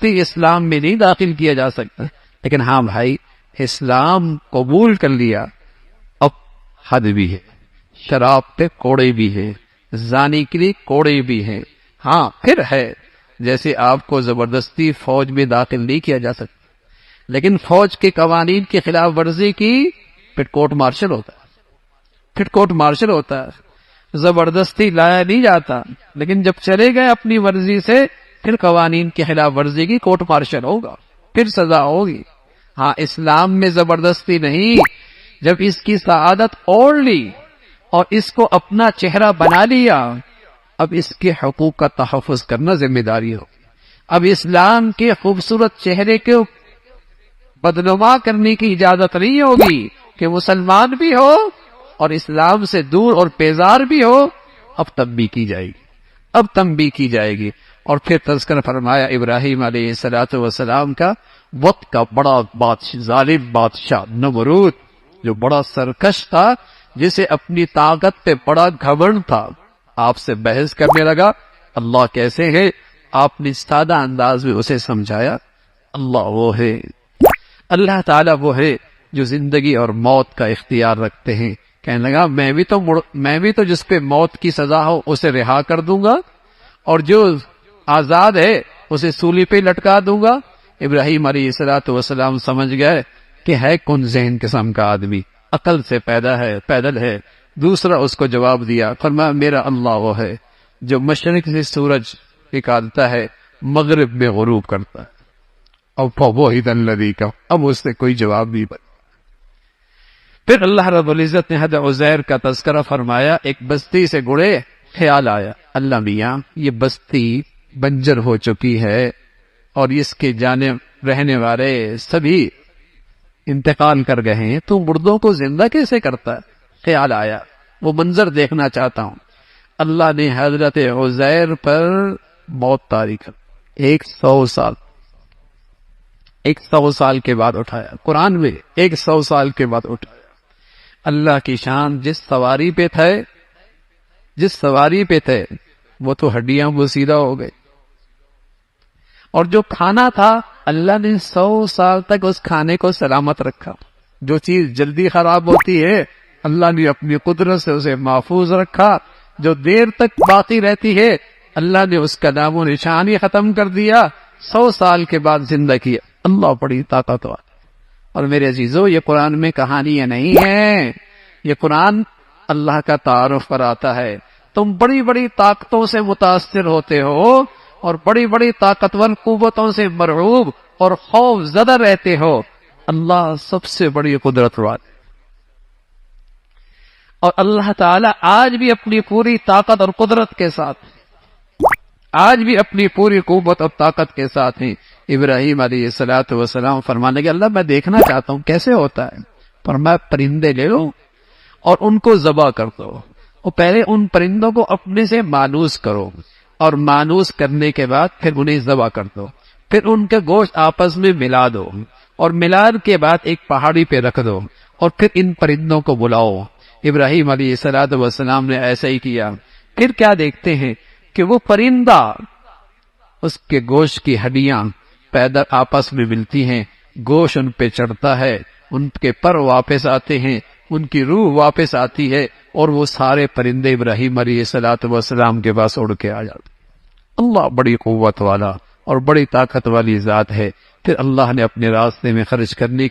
زبردستی اسلام میں نہیں داخل کیا جا سکتا، لیکن ہاں بھائی اسلام قبول کر لیا، اب حد بھی ہے، شراب پہ کوڑے بھی ہے، زانی کے لیے کوڑے بھی ہیں، ہاں پھر ہے جیسے آپ کو زبردستی فوج میں داخل نہیں کیا جا سکتا، لیکن فوج کے قوانین کی خلاف ورزی کی پھر کورٹ مارشل ہوتا ہے، پھر کورٹ مارشل ہوتا ہے، زبردستی لایا نہیں جاتا، لیکن جب چلے گئے اپنی مرضی سے پھر قوانین کی خلاف ورزی کی کورٹ مارشل ہوگا، پھر سزا ہوگی۔ ہاں اسلام میں زبردستی نہیں، جب اس کی سعادت اوڑھ لی اور اس کو اپنا چہرہ بنا لیا، اب اس کے حقوق کا تحفظ کرنا ذمہ داری ہو۔ اب اسلام کے خوبصورت چہرے کو بدنما کرنے کی اجازت نہیں ہوگی کہ مسلمان بھی ہو اور اسلام سے دور اور بیزار بھی ہو، اب تنبیہ کی جائے گی، اب تنبیہ کی جائے گی۔ اور پھر تذکرہ فرمایا ابراہیم علیہ السلام کا، وقت کا بڑا بادشاہ، ظالم بادشاہ نمرود، جو بڑا سرکش تھا، جسے اپنی طاقت پہ بڑا گھمنڈ تھا، آپ سے بحث کرنے لگا اللہ کیسے ہے، آپ نے سادہ انداز میں اسے سمجھایا اللہ وہ ہے، اللہ تعالیٰ وہ ہے جو زندگی اور موت کا اختیار رکھتے ہیں۔ کہنے لگا میں بھی تو جس پہ موت کی سزا ہو اسے رہا کر دوں گا، اور جو آزاد ہے اسے سولی پہ لٹکا دوں گا۔ ابراہیم علیہ السلام سمجھ گئے کہ ہے کون ذہن قسم کا آدمی، عقل سے پیدل ہے۔ دوسرا اس کو جواب دیا، فرمایا میرا اللہ وہ ہے جو مشرق سے سورج نکالتا ہے، مغرب میں غروب کرتا ہے۔ اب فَوَحِدَ الَّذِي کا اب اس سے کوئی جواب نہیں بنا۔ پھر اللہ رب العزت نے حضرت عزیر کا تذکرہ فرمایا، ایک بستی سے گڑے، خیال آیا اللہ میاں یہ بستی بنجر ہو چکی ہے اور اس کے جانب رہنے والے سبھی انتقال کر گئے ہیں، تو مردوں کو زندہ کیسے کرتا ہے؟ خیال آیا وہ منظر دیکھنا چاہتا ہوں۔ اللہ نے حضرت عزیر پر موت طاری کر 100 سال کے بعد اٹھایا، قرآن میں 100 سال کے بعد اٹھایا۔ اللہ کی شان، جس سواری پہ تھے وہ تو ہڈیاں بوسیدہ ہو گئے، اور جو کھانا تھا اللہ نے 100 سال تک اس کھانے کو سلامت رکھا۔ جو چیز جلدی خراب ہوتی ہے اللہ نے اپنی قدرت سے اسے محفوظ رکھا، جو دیر تک باقی رہتی ہے اللہ نے اس کا نام و نشان ہی ختم کر دیا، 100 سال کے بعد زندہ کیا۔ اللہ بڑی طاقت والا۔ اور میرے عزیزو یہ قرآن میں کہانیاں نہیں ہیں، یہ قرآن اللہ کا تعارف کراتا ہے۔ تم بڑی بڑی طاقتوں سے متاثر ہوتے ہو اور بڑی بڑی طاقتور قوتوں سے مرعوب اور خوف زدہ رہتے ہو، اللہ سب سے بڑی قدرت والا، اور اللہ تعالیٰ آج بھی اپنی پوری طاقت اور قدرت کے ساتھ، آج بھی اپنی پوری قوت اور طاقت کے ساتھ ہیں۔ ابراہیم علیہ السلام فرمانے کے اللہ میں دیکھنا چاہتا ہوں کیسے ہوتا ہے۔ فرمایا پرندے لے لو اور ان کو ذبح کر دو، اور پہلے ان پرندوں کو اپنے سے مانوس کرو، اور مانوس کرنے کے بعد پھر انہیں ذبح کر دو، پھر ان کا گوشت آپس میں ملا دو، اور ملان کے بعد ایک پہاڑی پہ رکھ دو، اور پھر ان پرندوں کو بلاؤ۔ ابراہیم علیہ السلام نے ایسا ہی کیا۔ پھر کیا دیکھتے ہیں کہ وہ پرندہ، اس کے گوشت کی ہڈیاں پیدا آپس میں ملتی ہیں، گوشت ان پہ چڑھتا ہے، ان کے پر واپس آتے ہیں، ان کی روح واپس آتی ہے، اور وہ سارے پرندے ابراہیم علیہ السلام کے پاس اڑ کے آ جاتے۔ اللہ بڑی قوت والا اور بڑی طاقت والی ذات ہے۔ پھر اللہ نے اپنے راستے میں خرچ کرنے کی